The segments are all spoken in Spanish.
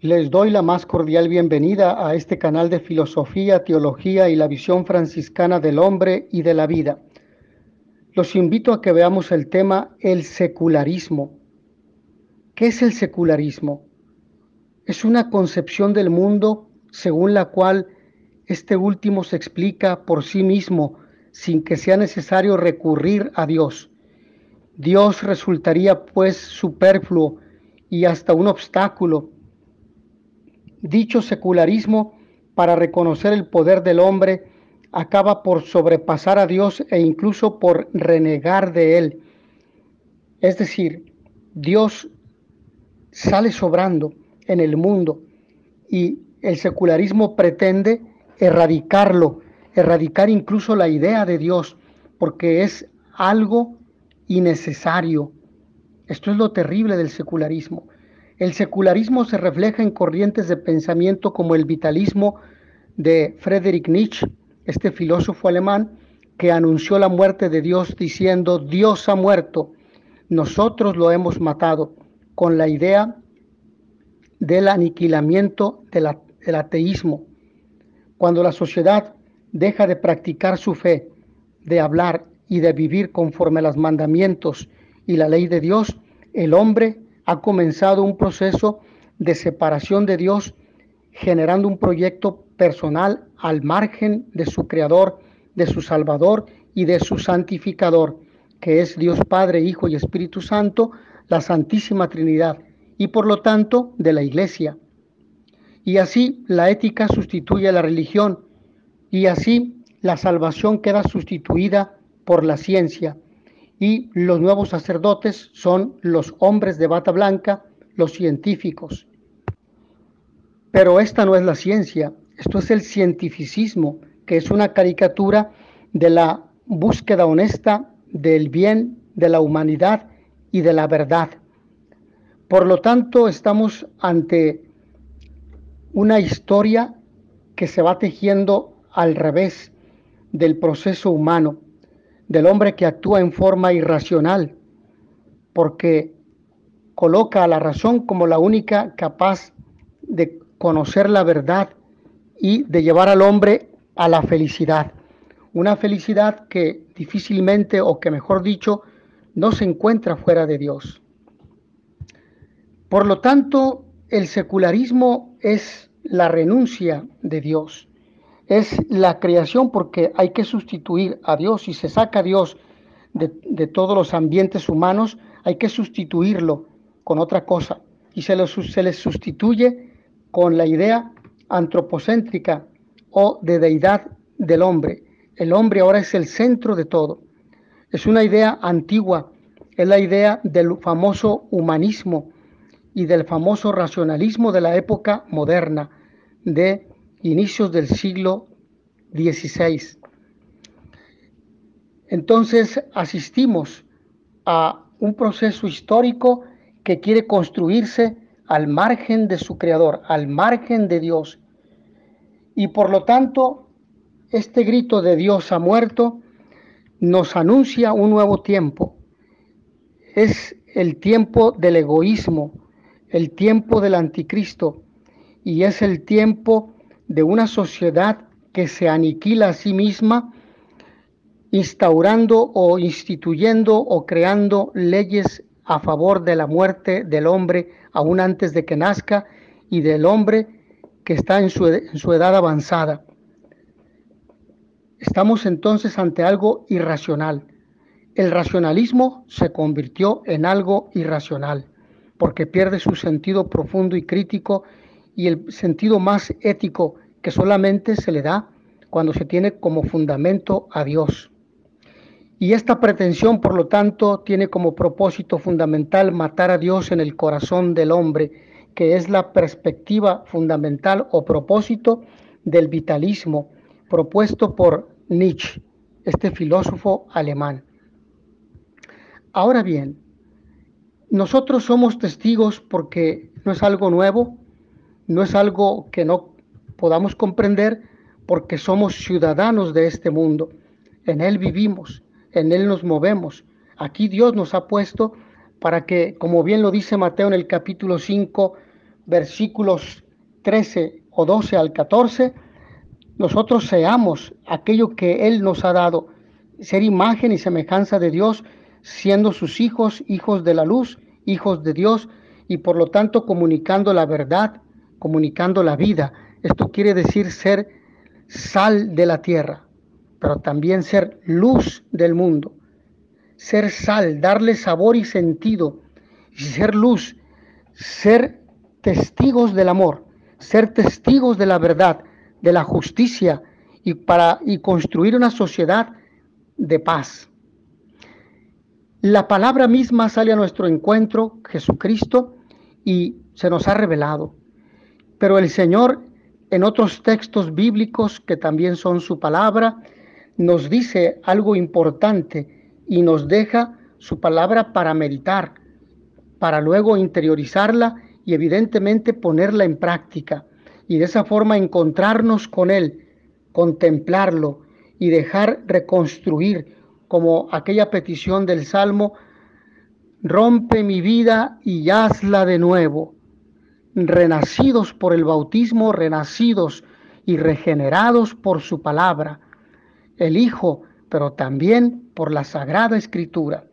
Les doy la más cordial bienvenida a este canal de filosofía, teología y la visión franciscana del hombre y de la vida. Los invito a que veamos el tema el secularismo. ¿Qué es el secularismo? Es una concepción del mundo según la cual este último se explica por sí mismo sin que sea necesario recurrir a Dios. Dios resultaría pues superfluo y hasta un obstáculo. Dicho secularismo, para reconocer el poder del hombre, acaba por sobrepasar a Dios e incluso por renegar de él. Es decir, Dios sale sobrando en el mundo y el secularismo pretende erradicar incluso la idea de Dios, porque es algo innecesario. Esto es lo terrible del secularismo. El secularismo se refleja en corrientes de pensamiento como el vitalismo de Friedrich Nietzsche, este filósofo alemán que anunció la muerte de Dios diciendo: Dios ha muerto, nosotros lo hemos matado, con la idea del aniquilamiento del ateísmo. Cuando la sociedad deja de practicar su fe, de hablar y de vivir conforme a los mandamientos y la ley de Dios, el hombre ha comenzado un proceso de separación de Dios, generando un proyecto personal al margen de su Creador, de su Salvador y de su Santificador, que es Dios Padre, Hijo y Espíritu Santo, la Santísima Trinidad, y por lo tanto de la Iglesia. Y así la ética sustituye a la religión, y así la salvación queda sustituida por la ciencia, y los nuevos sacerdotes son los hombres de bata blanca, los científicos. Pero esta no es la ciencia, esto es el cientificismo, que es una caricatura de la búsqueda honesta del bien de la humanidad y de la verdad. Por lo tanto, estamos ante una historia que se va tejiendo al revés del proceso humano, del hombre que actúa en forma irracional, porque coloca a la razón como la única capaz de conocer la verdad y de llevar al hombre a la felicidad. Una felicidad que difícilmente, o que mejor dicho, no se encuentra fuera de Dios. Por lo tanto, el secularismo es la renuncia de Dios, es la creación, porque hay que sustituir a Dios. Si se saca a Dios de todos los ambientes humanos, hay que sustituirlo con otra cosa, y se les sustituye con la idea antropocéntrica o de deidad del hombre. El hombre ahora es el centro de todo. Es una idea antigua, es la idea del famoso humanismo y del famoso racionalismo de la época moderna, de inicios del siglo XVI. Entonces asistimos a un proceso histórico que quiere construirse al margen de su Creador, al margen de Dios. Y por lo tanto, este grito de Dios ha muerto nos anuncia un nuevo tiempo. Es el tiempo del egoísmo, el tiempo del anticristo, y es el tiempo de una sociedad que se aniquila a sí misma, instaurando o instituyendo o creando leyes a favor de la muerte del hombre aún antes de que nazca, y del hombre que está en su edad avanzada. Estamos entonces ante algo irracional. El racionalismo se convirtió en algo irracional, porque pierde su sentido profundo y crítico, y el sentido más ético que solamente se le da cuando se tiene como fundamento a Dios. Y esta pretensión, por lo tanto, tiene como propósito fundamental matar a Dios en el corazón del hombre, que es la perspectiva fundamental o propósito del vitalismo propuesto por Nietzsche, este filósofo alemán. Ahora bien, nosotros somos testigos, porque no es algo nuevo, no es algo que no podamos comprender, porque somos ciudadanos de este mundo. En él vivimos, en él nos movemos. Aquí Dios nos ha puesto para que, como bien lo dice Mateo en el capítulo 5, versículos 13 o 12 al 14, nosotros seamos aquello que Él nos ha dado, ser imagen y semejanza de Dios, siendo sus hijos, hijos de la luz, hijos de Dios, y por lo tanto comunicando la verdad, comunicando la vida. Esto quiere decir ser sal de la tierra, pero también ser luz del mundo. Ser sal, darle sabor y sentido, y ser luz, ser testigos del amor, ser testigos de la verdad, de la justicia, y construir una sociedad de paz. La palabra misma sale a nuestro encuentro, Jesucristo, y se nos ha revelado. Pero el Señor, en otros textos bíblicos que también son su palabra, nos dice algo importante y nos deja su palabra para meditar, para luego interiorizarla y evidentemente ponerla en práctica. Y de esa forma encontrarnos con Él, contemplarlo y dejar reconstruir, como aquella petición del Salmo: rompe mi vida y hazla de nuevo. Renacidos por el bautismo, renacidos y regenerados por su palabra, el Hijo, pero también por la Sagrada Escritura.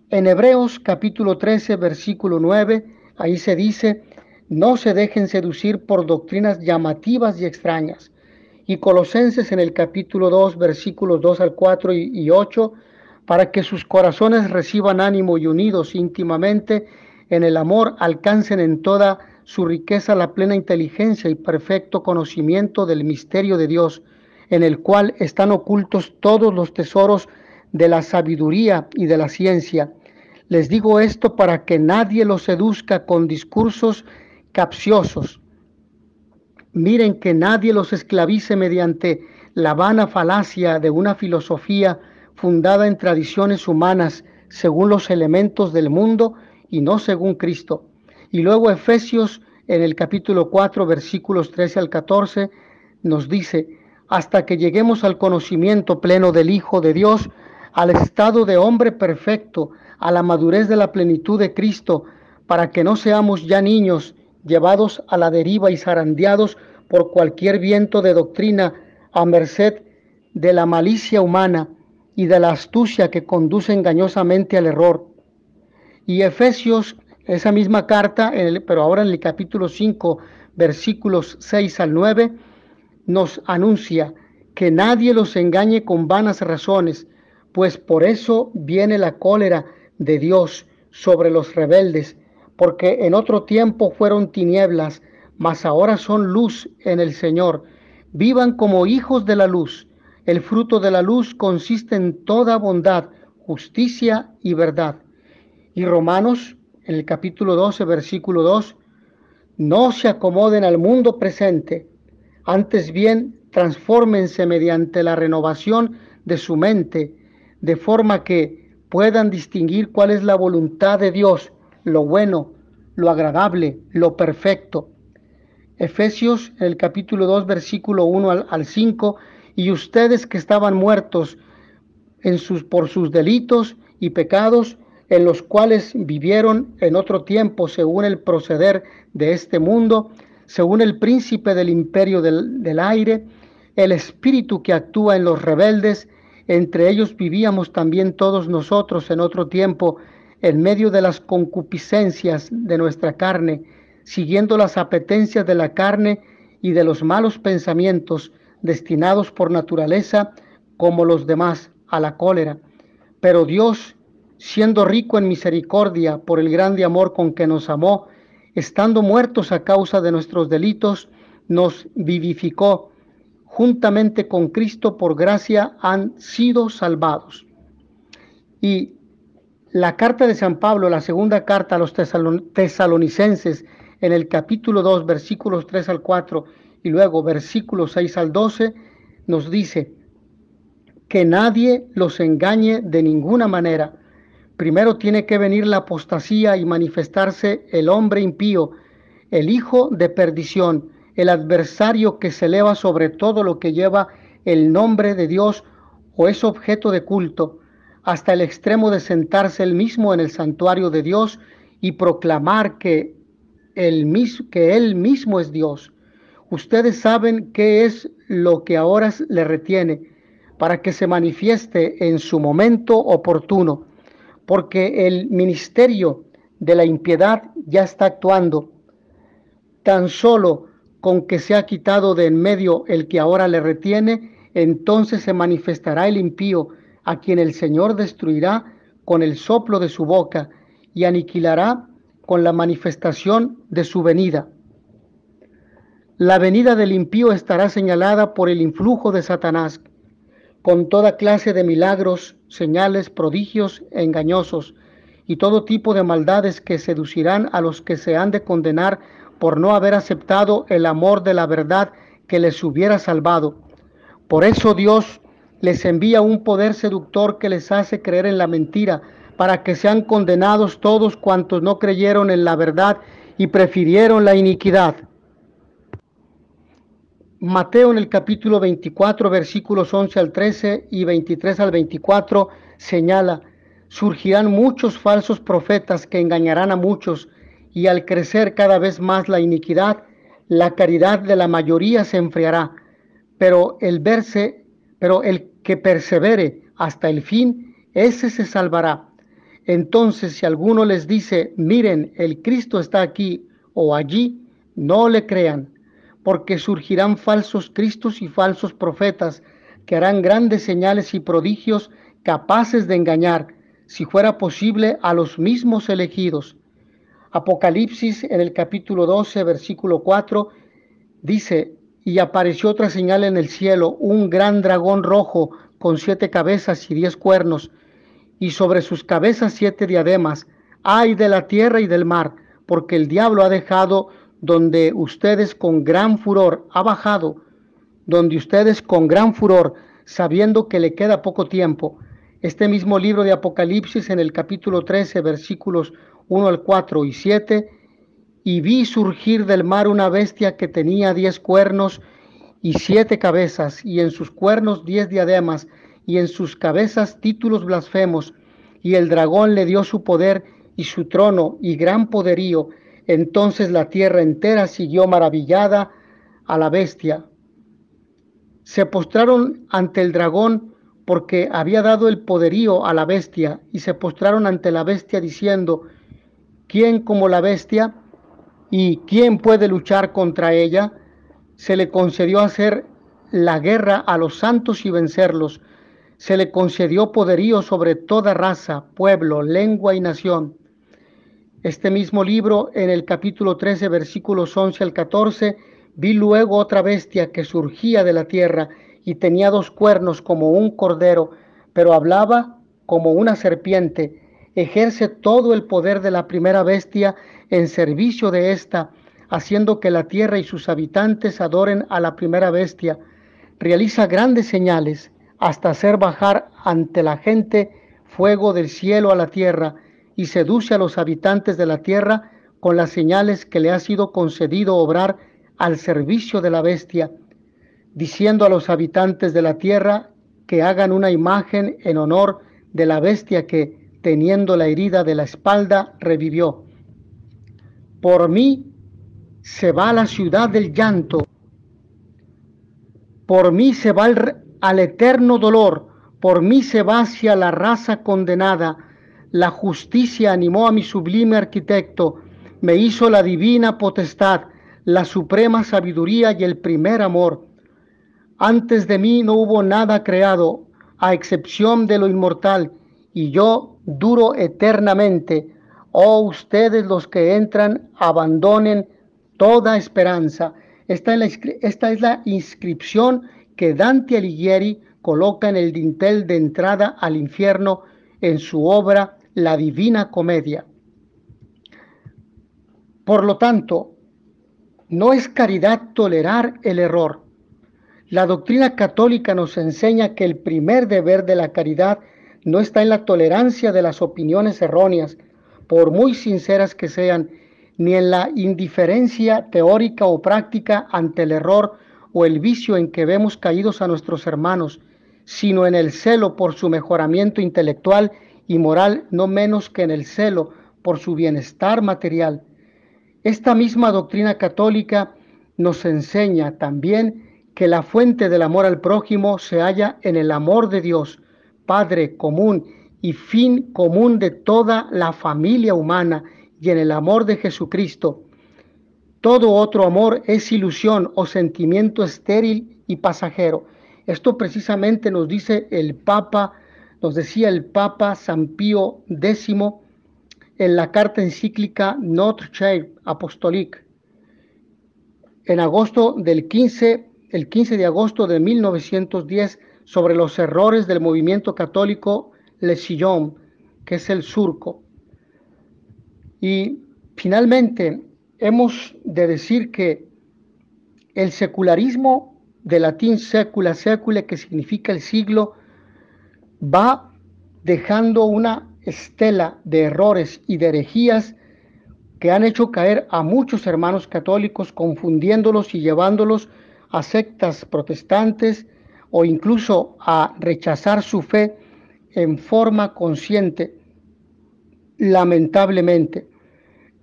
En Hebreos capítulo 13, versículo 9, ahí se dice: no se dejen seducir por doctrinas llamativas y extrañas. Y Colosenses en el capítulo 2, versículos 2 al 4 y 8, para que sus corazones reciban ánimo y unidos íntimamente en el amor, alcancen en toda su riqueza la plena inteligencia y perfecto conocimiento del misterio de Dios, en el cual están ocultos todos los tesoros de la sabiduría y de la ciencia. Les digo esto para que nadie los seduzca con discursos capciosos. Miren que nadie los esclavice mediante la vana falacia de una filosofía fundada en tradiciones humanas según los elementos del mundo y no según Cristo. Y luego Efesios en el capítulo 4, versículos 13 al 14, nos dice: hasta que lleguemos al conocimiento pleno del Hijo de Dios, al estado de hombre perfecto, a la madurez de la plenitud de Cristo, para que no seamos ya niños, llevados a la deriva y zarandeados por cualquier viento de doctrina, a merced de la malicia humana y de la astucia que conduce engañosamente al error. Y Efesios, esa misma carta, pero ahora en el capítulo 5, versículos 6 al 9, nos anuncia que nadie los engañe con vanas razones, pues por eso viene la cólera de Dios sobre los rebeldes, porque en otro tiempo fueron tinieblas, mas ahora son luz en el Señor. Vivan como hijos de la luz. El fruto de la luz consiste en toda bondad, justicia y verdad. Y Romanos, en el capítulo 12, versículo 2, no se acomoden al mundo presente, antes bien transfórmense mediante la renovación de su mente, de forma que puedan distinguir cuál es la voluntad de Dios, lo bueno, lo agradable, lo perfecto. Efesios, el capítulo 2, versículo 1 al 5, y ustedes que estaban muertos por sus delitos y pecados, en los cuales vivieron en otro tiempo según el proceder de este mundo, según el príncipe del imperio del aire, el espíritu que actúa en los rebeldes. Entre ellos vivíamos también todos nosotros en otro tiempo, en medio de las concupiscencias de nuestra carne, siguiendo las apetencias de la carne y de los malos pensamientos, destinados por naturaleza, como los demás, a la cólera. Pero Dios, siendo rico en misericordia por el grande amor con que nos amó, estando muertos a causa de nuestros delitos, nos vivificó. Juntamente con Cristo, por gracia han sido salvados. Y la carta de San Pablo, la segunda carta a los tesalonicenses, en el capítulo 2, versículos 3 al 4, y luego versículos 6 al 12, nos dice: que nadie los engañe de ninguna manera. Primero tiene que venir la apostasía y manifestarse el hombre impío, el hijo de perdición, el adversario que se eleva sobre todo lo que lleva el nombre de Dios o es objeto de culto, hasta el extremo de sentarse él mismo en el santuario de Dios y proclamar que que Él mismo es Dios. Ustedes saben qué es lo que ahora le retiene para que se manifieste en su momento oportuno, porque el ministerio de la impiedad ya está actuando. Tan solo con que se ha quitado de en medio el que ahora le retiene, entonces se manifestará el impío, a quien el Señor destruirá con el soplo de su boca y aniquilará con la manifestación de su venida. La venida del impío estará señalada por el influjo de Satanás, con toda clase de milagros, señales, prodigios engañosos y todo tipo de maldades que seducirán a los que se han de condenar por no haber aceptado el amor de la verdad que les hubiera salvado. Por eso Dios les envía un poder seductor que les hace creer en la mentira, para que sean condenados todos cuantos no creyeron en la verdad y prefirieron la iniquidad. Mateo en el capítulo 24, versículos 11 al 13 y 23 al 24 señala: surgirán muchos falsos profetas que engañarán a muchos, y al crecer cada vez más la iniquidad, la caridad de la mayoría se enfriará, pero el que persevere hasta el fin, ese se salvará. Entonces, si alguno les dice: miren, el Cristo está aquí o allí, no le crean, porque surgirán falsos cristos y falsos profetas que harán grandes señales y prodigios capaces de engañar, si fuera posible, a los mismos elegidos. Apocalipsis en el capítulo 12, versículo 4 dice: y apareció otra señal en el cielo, un gran dragón rojo con 7 cabezas y 10 cuernos, y sobre sus cabezas 7 diademas. Ay de la tierra y del mar, porque el diablo ha dejado donde ustedes con gran furor, ha bajado donde ustedes con gran furor, sabiendo que le queda poco tiempo. Este mismo libro de Apocalipsis en el capítulo 13, versículos 1 al 4 y 7, y vi surgir del mar una bestia que tenía 10 cuernos y 7 cabezas, y en sus cuernos 10 diademas, y en sus cabezas títulos blasfemos, y el dragón le dio su poder y su trono y gran poderío. Entonces la tierra entera siguió maravillada a la bestia. Se postraron ante el dragón porque había dado el poderío a la bestia, y se postraron ante la bestia diciendo: ¿quién como la bestia? ¿Y quién puede luchar contra ella? Se le concedió hacer la guerra a los santos y vencerlos. Se le concedió poderío sobre toda raza, pueblo, lengua y nación. Este mismo libro, en el capítulo 13, versículos 11 al 14, vi luego otra bestia que surgía de la tierra y tenía 2 cuernos como un cordero, pero hablaba como una serpiente. Ejerce todo el poder de la primera bestia en servicio de esta, haciendo que la tierra y sus habitantes adoren a la primera bestia. Realiza grandes señales, hasta hacer bajar ante la gente fuego del cielo a la tierra, y seduce a los habitantes de la tierra con las señales que le ha sido concedido obrar al servicio de la bestia, diciendo a los habitantes de la tierra que hagan una imagen en honor de la bestia que, teniendo la herida de la espalda, revivió. Por mí se va la ciudad del llanto, por mí se va al eterno dolor, por mí se va hacia la raza condenada. La justicia animó a mi sublime arquitecto, me hizo la divina potestad, la suprema sabiduría y el primer amor. Antes de mí no hubo nada creado, a excepción de lo inmortal, y yo duro eternamente. Oh, ustedes los que entran, abandonen toda esperanza. Esta es la inscripción que Dante Alighieri coloca en el dintel de entrada al infierno en su obra La Divina Comedia. Por lo tanto, no es caridad tolerar el error. La doctrina católica nos enseña que el primer deber de la caridad no está en la tolerancia de las opiniones erróneas, por muy sinceras que sean, ni en la indiferencia teórica o práctica ante el error o el vicio en que vemos caídos a nuestros hermanos, sino en el celo por su mejoramiento intelectual y moral, no menos que en el celo por su bienestar material. Esta misma doctrina católica nos enseña también que la fuente del amor al prójimo se halla en el amor de Dios, Padre común y fin común de toda la familia humana, y en el amor de Jesucristo. Todo otro amor es ilusión o sentimiento estéril y pasajero. Esto precisamente nos dice el Papa, nos decía el Papa San Pío X en la carta encíclica Notre Chère Apostolique, en agosto el 15 de agosto de 1910, sobre los errores del movimiento católico Le Sillon, que es el surco. Y finalmente hemos de decir que el secularismo, de latín secula secule, que significa el siglo, va dejando una estela de errores y de herejías que han hecho caer a muchos hermanos católicos, confundiéndolos y llevándolos a sectas protestantes o incluso a rechazar su fe en forma consciente. Lamentablemente,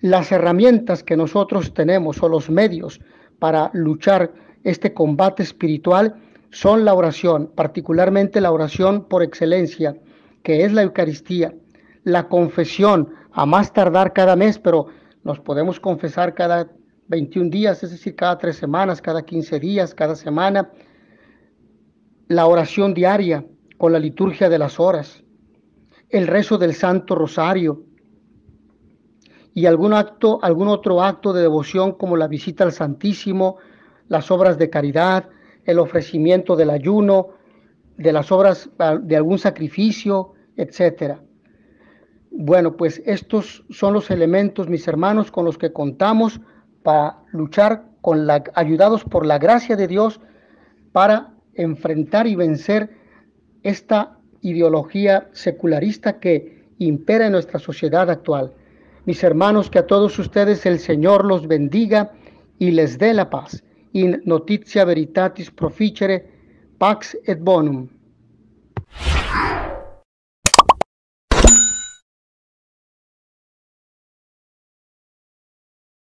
las herramientas que nosotros tenemos o los medios para luchar este combate espiritual son la oración, particularmente la oración por excelencia, que es la Eucaristía, la confesión, a más tardar cada mes, pero nos podemos confesar cada 21 días, es decir, cada 3 semanas, cada 15 días, cada semana, la oración diaria con la liturgia de las horas, el rezo del Santo Rosario y algún otro acto de devoción como la visita al Santísimo, las obras de caridad, el ofrecimiento del ayuno, de las obras de algún sacrificio, etcétera. Bueno, pues estos son los elementos, mis hermanos, con los que contamos para luchar ayudados por la gracia de Dios para enfrentar y vencer esta ideología secularista que impera en nuestra sociedad actual. Mis hermanos, que a todos ustedes el Señor los bendiga y les dé la paz. In notitia veritatis proficere, pax et bonum.